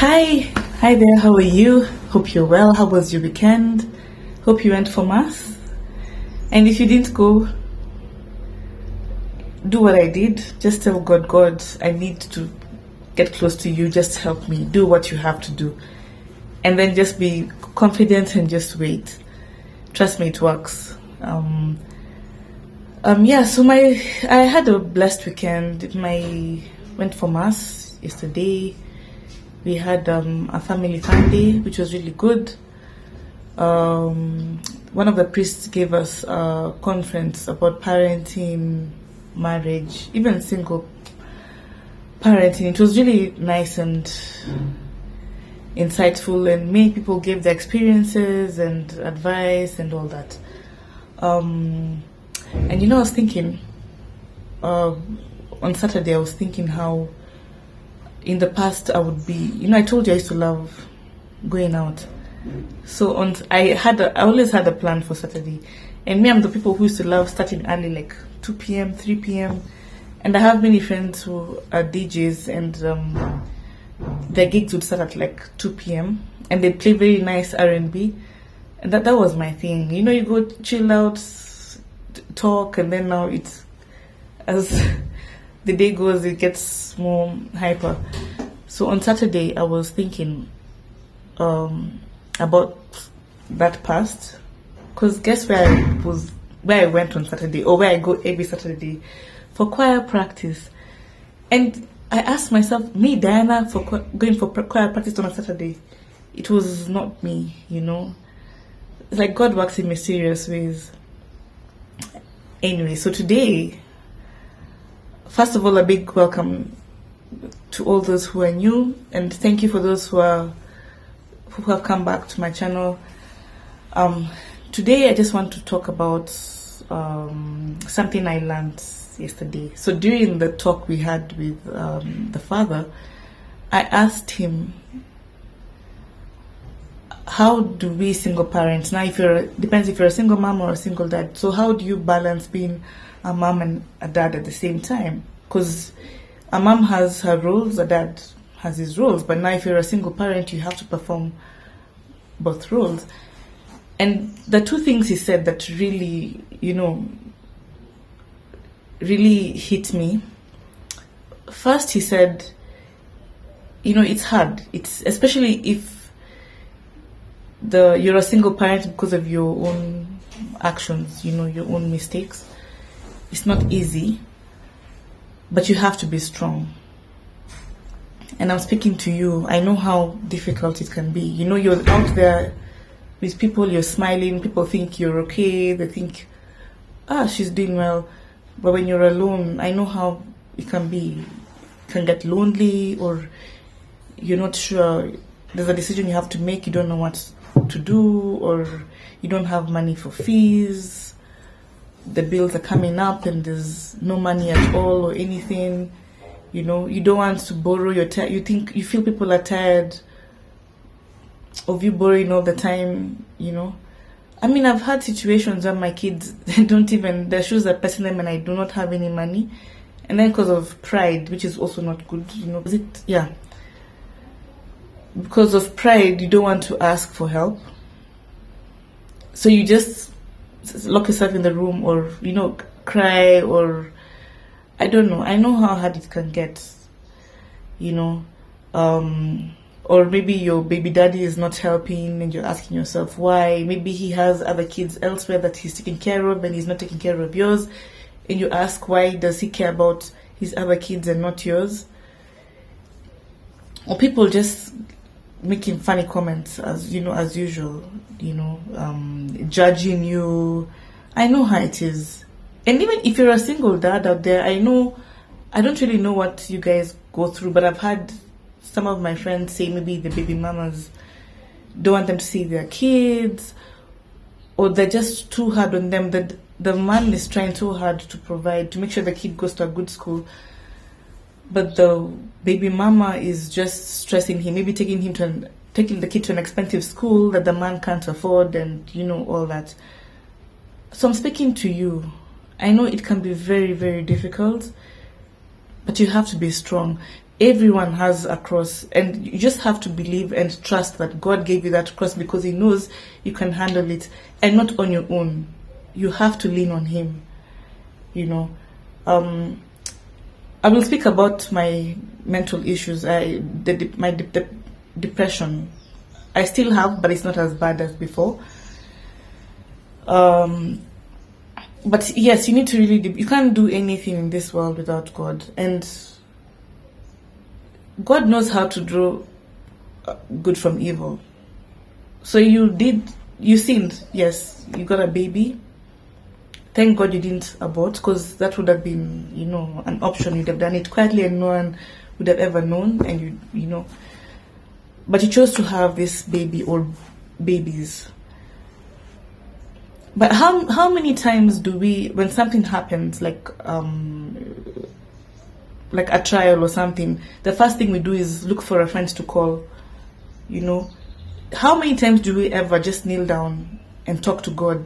Hi, hi there. How are you? Hope you're well. How was your weekend? Hope you went for mass. And if you didn't go, do what I did. Just tell God, God, I need to get close to you. Just help me. Do what you have to do. And then just be confident and just wait. Trust me, it works. Yeah, so I had a blessed weekend. Went for mass yesterday. We had a family fun day, which was really good. One of the priests gave us a conference about parenting, marriage, even single parenting. It was really nice and insightful, and many people gave their experiences and advice and all that. And I was thinking, on Saturday, I was thinking how in the past I would be, I told you I used to love going out. So I always had a plan for Saturday. And me, I'm the people who used to love starting early, like 2 p.m., 3 p.m. And I have many friends who are DJs, and their gigs would start at like 2 p.m. and they play very nice R&B. And that was my thing. You go chill out, talk, and then now it's, as the day goes, it gets more hyper. So on Saturday, I was thinking about that past, because guess where I went on Saturday, or where I go every Saturday for choir practice. And I asked myself, me, Diana, for going for choir practice on a Saturday, it was not me. It's like God works in mysterious ways. Anyway, so today, first of all, a big welcome to all those who are new, and thank you for those who have come back to my channel. Today, I just want to talk about something I learned yesterday. So during the talk we had with the father, I asked him, how do we single parents, now depends if you're a single mom or a single dad, so how do you balance being a mom and a dad at the same time? Because a mom has her roles, a dad has his roles, but now if you're a single parent, you have to perform both roles. And the two things he said that really, really hit me. First, he said, it's hard. It's especially if you're a single parent because of your own actions, your own mistakes. It's not easy, but you have to be strong. And I'm speaking to you. I know how difficult it can be. You're out there with people, you're smiling, people think you're okay, they think, she's doing well. But when you're alone, I know how it can be. You can get lonely, or you're not sure. There's a decision you have to make, you don't know what to do, or you don't have money for fees. The bills are coming up and there's no money at all or anything. You don't want to borrow. You feel people are tired of you borrowing all the time. I've had situations where my kids their shoes are pressing them and I do not have any money, and then because of pride, which is also not good, because of pride, you don't want to ask for help, so you just lock yourself in the room, or cry, or I don't know. I know how hard it can get, or maybe your baby daddy is not helping and you're asking yourself why. Maybe he has other kids elsewhere that he's taking care of and he's not taking care of yours, and you ask, why does he care about his other kids and not yours? Or people just making funny comments as usual, judging you. I know how it is. And even if you're a single dad out there, I don't really know what you guys go through, but I've had some of my friends say maybe the baby mamas don't want them to see their kids, or they're just too hard on them. That the man is trying too hard to provide, to make sure the kid goes to a good school, but the baby mama is just stressing him, maybe taking the kid to an expensive school that the man can't afford, and all that. So I'm speaking to you. I know it can be very, very difficult, but you have to be strong. Everyone has a cross, and you just have to believe and trust that God gave you that cross because He knows you can handle it, and not on your own. You have to lean on Him. You know, I will speak about my mental issues. My depression. I still have, but it's not as bad as before. But yes, you need to really. You can't do anything in this world without God, and God knows how to draw good from evil. So you sinned. Yes, you got a baby. Thank God you didn't abort, because that would have been, an option. You'd have done it quietly and no one would have ever known, and but you chose to have this baby or babies. But how many times do we, when something happens, like a trial or something, the first thing we do is look for a friend to call? How many times do we ever just kneel down and talk to God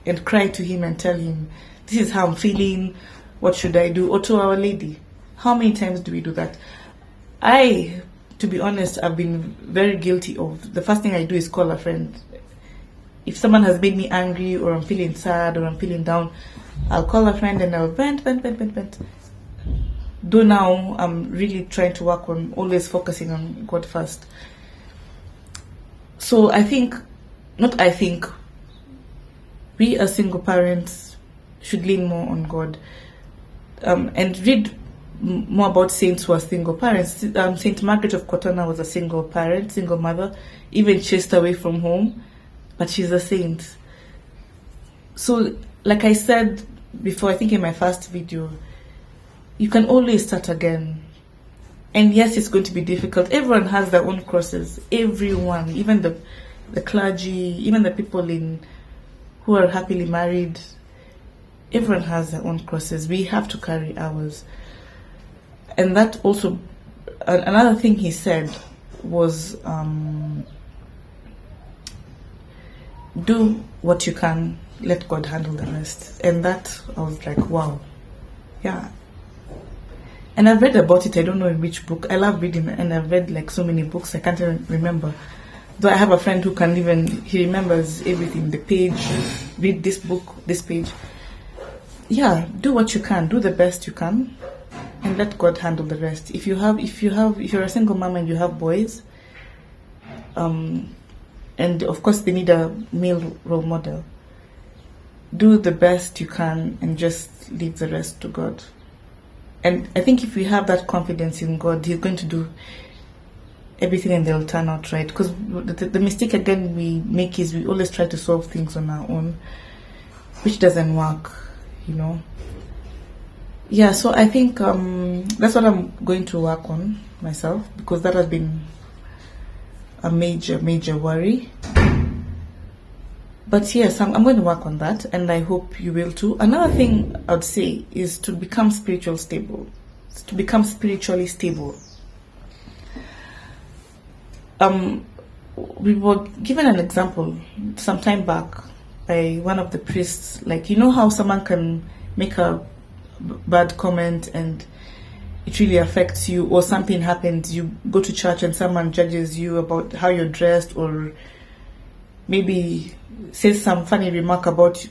and cry to Him and tell Him, this is how I'm feeling, what should I do? Or to Our Lady. How many times do we do that? To be honest, I've been very guilty of, the first thing I do is call a friend. If someone has made me angry, or I'm feeling sad, or I'm feeling down, I'll call a friend and I'll vent. Though now I'm really trying to work on always focusing on God first. So we as single parents should lean more on God, and read more about saints who are single parents. Saint Margaret of Cortona was a single parent, single mother, even chased away from home, but she's a saint. So, like I said before, I think in my first video, you can always start again. And yes, it's going to be difficult. Everyone has their own crosses. Everyone, even the clergy, even the people who are happily married, everyone has their own crosses. We have to carry ours. And that also, another thing he said was, do what you can, let God handle the rest. And that, I was like, wow, yeah. And I've read about it, I don't know in which book. I love reading, and I've read like so many books, I can't even remember. Though I have a friend who he remembers everything, the page, read this book, this page. Yeah, do what you can, do the best you can, and let God handle the rest. If you're a single mom and you have boys, and of course they need a male role model, do the best you can and just leave the rest to God. And I think if we have that confidence in God, He's going to do everything and they'll turn out right. Because the mistake again we make is we always try to solve things on our own, which doesn't work, Yeah, so I think that's what I'm going to work on myself, because that has been a major worry. But yes, I'm going to work on that, and I hope you will too. Another thing I'd say is to become spiritually stable. We were given an example some time back by one of the priests. Like, how someone can make a bad comment and it really affects you, or something happens, you go to church and someone judges you about how you're dressed, or maybe says some funny remark about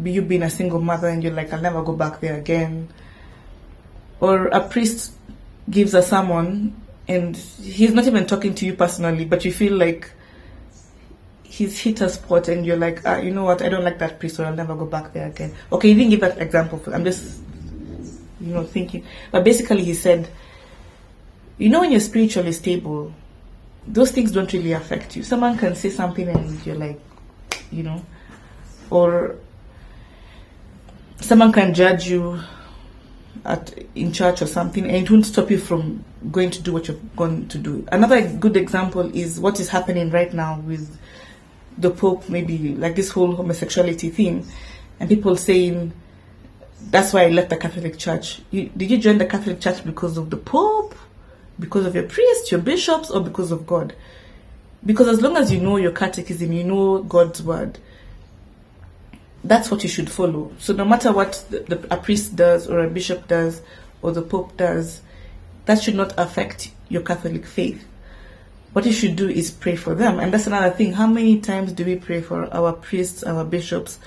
you being a single mother, and you're like, I'll never go back there again. Or a priest gives a sermon and he's not even talking to you personally, but you feel like he's hit a spot and you're like, you know what, I don't like that priest, or I'll never go back there again. Okay, he didn't give that example. I'm just thinking. But basically he said, when you're spiritually stable, those things don't really affect you. Someone can say something and you're like, or someone can judge you in church or something, and it won't stop you from going to do what you're going to do. Another good example is what is happening right now with the Pope, maybe like this whole homosexuality thing, and people saying, that's why I left the Catholic Church. Did you join the Catholic Church because of the Pope, because of your priest, your bishops, or because of God? Because as long as you know your catechism, you know God's word, that's what you should follow. So no matter what a priest does, or a bishop does, or the Pope does, that should not affect your Catholic faith. What you should do is pray for them. And that's another thing. How many times do we pray for our priests, our bishops,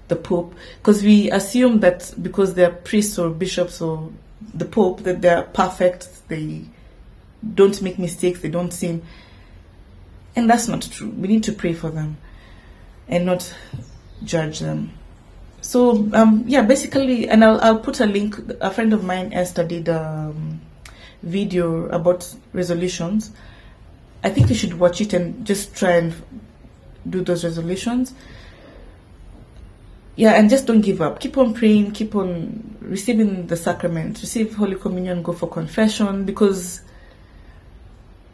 the Pope? Because we assume that because they're priests or bishops or the Pope, that they're perfect, they don't make mistakes, they don't sin. And that's not true. We need to pray for them and not judge them. So, basically, and I'll put a link. A friend of mine, Esther, did a video about resolutions. I think you should watch it and just try and do those resolutions. Yeah, and just don't give up. Keep on praying, keep on receiving the sacrament, receive Holy Communion, go for confession, because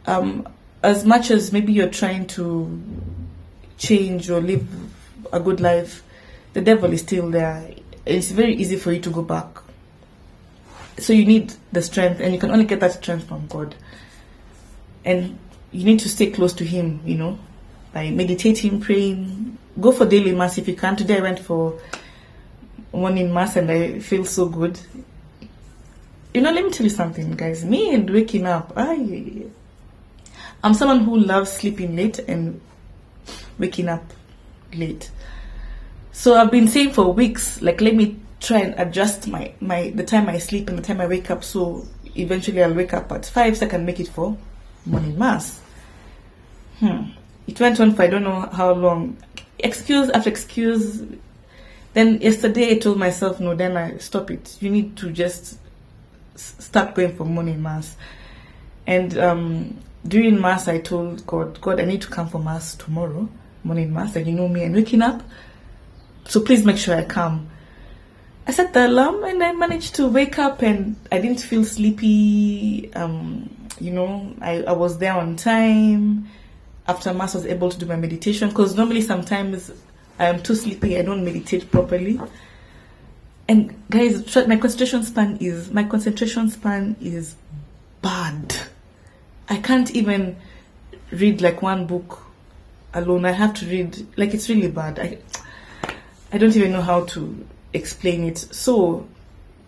as much as maybe you're trying to change or live a good life, the devil is still there. It's very easy for you to go back. So you need the strength, and you can only get that strength from God. And you need to stay close to Him, by meditating, praying. Go for daily mass if you can. Today I went for morning mass and I feel so good. Let me tell you something, guys. Me and waking up, I'm someone who loves sleeping late and waking up late. So I've been saying for weeks, let me try and adjust the time I sleep and the time I wake up, so eventually I'll wake up at 5 so I can make it for morning mass. It went on for I don't know how long. Excuse after excuse. Then yesterday I told myself, no, then I stop it. You need to just start going for morning mass. And during mass I told God, I need to come for mass tomorrow, morning mass, and me and waking up. So please make sure I come. I set the alarm and I managed to wake up and I didn't feel sleepy. I was there on time. After mass I was able to do my meditation, because normally sometimes I am too sleepy, I don't meditate properly. And guys, my concentration span is bad. I can't even read one book alone. I have to read, it's really bad. I don't even know how to explain it. So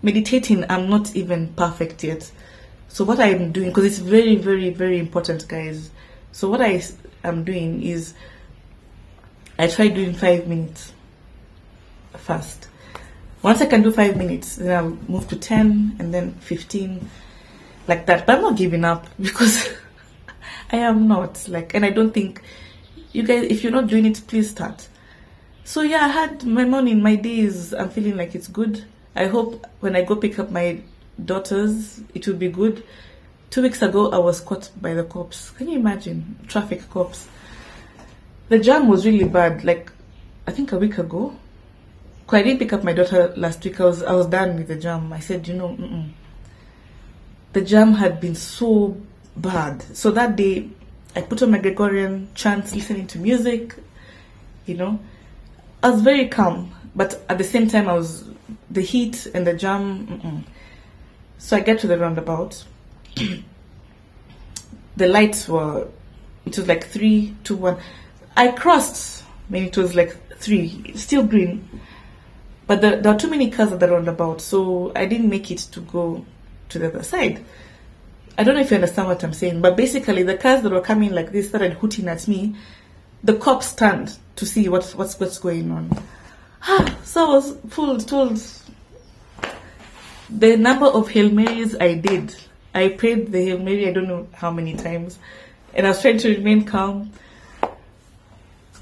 meditating, I'm not even perfect yet. So what I'm doing, because it's very, very, very important, guys. So what I am doing is I try doing 5 minutes first. Once I can do 5 minutes, then I'll move to 10 and then 15, like that. But I'm not giving up, because I am not. And I don't think, you guys, if you're not doing it, please start. So yeah, I had my morning, my days, I'm feeling like it's good. I hope when I go pick up my daughters, it will be good. 2 weeks ago, I was caught by the cops. Can you imagine? Traffic cops. The jam was really bad. I think a week ago. I didn't pick up my daughter last week. I was done with the jam. I said, the jam had been so bad. So that day, I put on my Gregorian chants, listening to music. I was very calm. But at the same time, the heat and the jam. So I get to the roundabout. The lights were, it was 3, 2, 1. I crossed, it was 3, still green. But there are too many cars at the roundabout, so I didn't make it to go to the other side. I don't know if you understand what I'm saying, but basically the cars that were coming like this started hooting at me. The cops turned to see what's going on. So I was told the number of Hail Marys I did. I prayed the Hail Mary I don't know how many times, and I was trying to remain calm.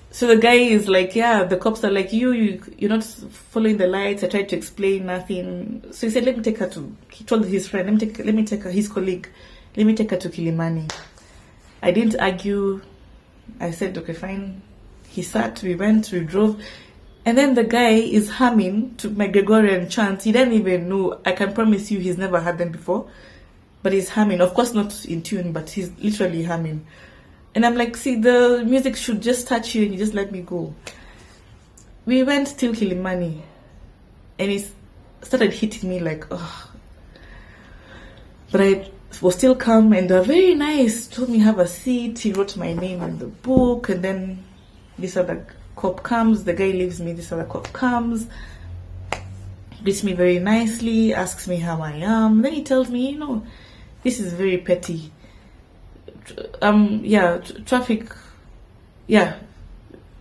So the guy is the cops are you're not following the lights. I tried to explain nothing. So he said, let me take her he told his friend, let me take her, his colleague, let me take her to Kilimani. I didn't argue. I said, okay, fine. He sat, we went, we drove. And then the guy is humming to my Gregorian chants. He didn't even know. I can promise you he's never heard them before. But he's humming. Of course not in tune, but he's literally humming. And I'm see, the music should just touch you and you just let me go. We went till Kilimani. And he started hitting me ugh. But I was still calm, and they're very nice. Told me have a seat. He wrote my name in the book. And then this other cop comes. The guy leaves me. This other cop comes. Greets me very nicely. Asks me how I am. Then he tells me, this is very petty. Yeah, traffic. Yeah,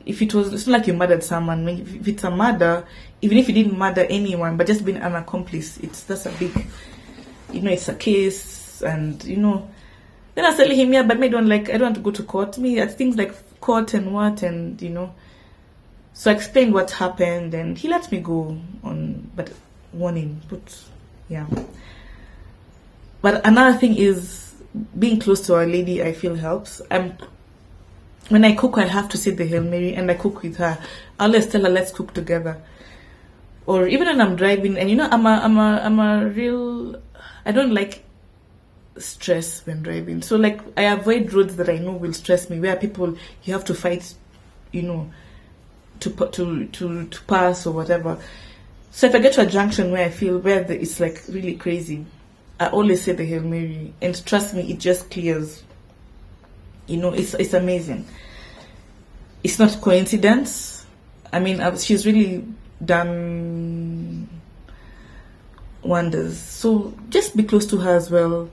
if it was, it's not like you murdered someone. If it's a murder, even if you didn't murder anyone, but just being an accomplice, that's a big, it's a case, and Then I was telling him, yeah, but I don't want to go to court. Things like court and what, and So I explained what happened, and he let me go on, but warning. But yeah. But another thing is being close to Our Lady. I feel helps. When I cook, I have to say the Hail Mary, and I cook with her. I always tell her, let's cook together. Or even when I'm driving, and I'm a real. I don't like stress when driving. So I avoid roads that I know will stress me, where people you have to fight, to pass or whatever. So if I get to a junction where I feel it's really crazy, I always say the Hail Mary, and trust me, it just clears. It's amazing. It's not coincidence. I mean, she's really done wonders. So just be close to her as well.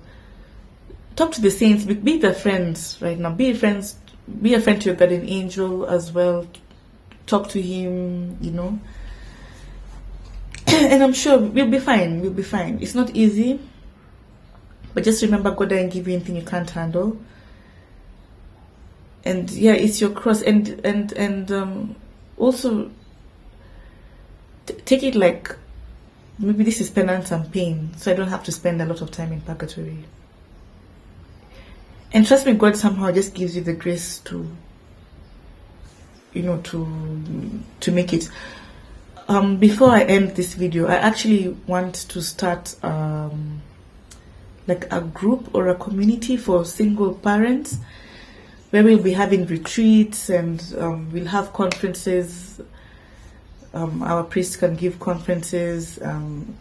Talk to the saints. Be their friends right now. Be friends. Be a friend to your guardian angel as well. Talk to him. And I'm sure we'll be fine. We'll be fine. It's not easy, but just remember, God doesn't give you anything you can't handle. And yeah, it's your cross, and also take it like maybe this is penance and pain, so I don't have to spend a lot of time in purgatory. And trust me, God somehow just gives you the grace to make it. Before I end this video, I actually want to start a group or a community for single parents, where we'll be having retreats, and we'll have conferences. Our priests can give conferences, and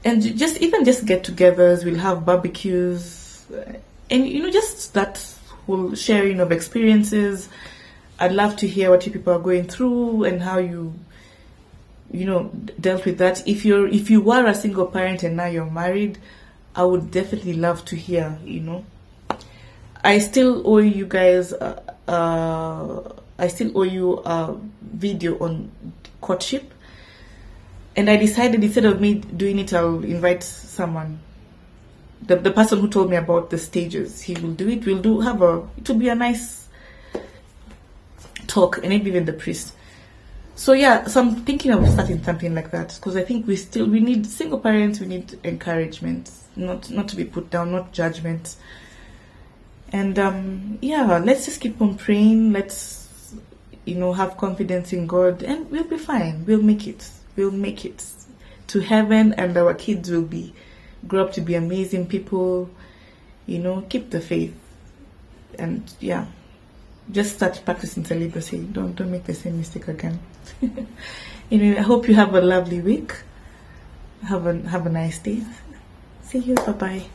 just get-togethers. We'll have barbecues, and just that whole sharing of experiences. I'd love to hear what you people are going through and how you dealt with that. If you were a single parent and now you're married, I would definitely love to hear. I still owe you guys. I still owe you a video on courtship, and I decided instead of me doing it, I'll invite someone. The person who told me about the stages, he will do it. It will be a nice talk, and maybe even the priest. So yeah, so I'm thinking of starting something like that, because I think we need single parents. We need encouragement, not to be put down, not judgment. And yeah, let's just keep on praying. Let's have confidence in God, and we'll be fine. We'll make it to heaven, and our kids will grow up to be amazing people. Keep the faith, and yeah, just start practicing celibacy. Don't make the same mistake again. Anyway, I hope you have a lovely week. Have a nice day. See you. Bye bye.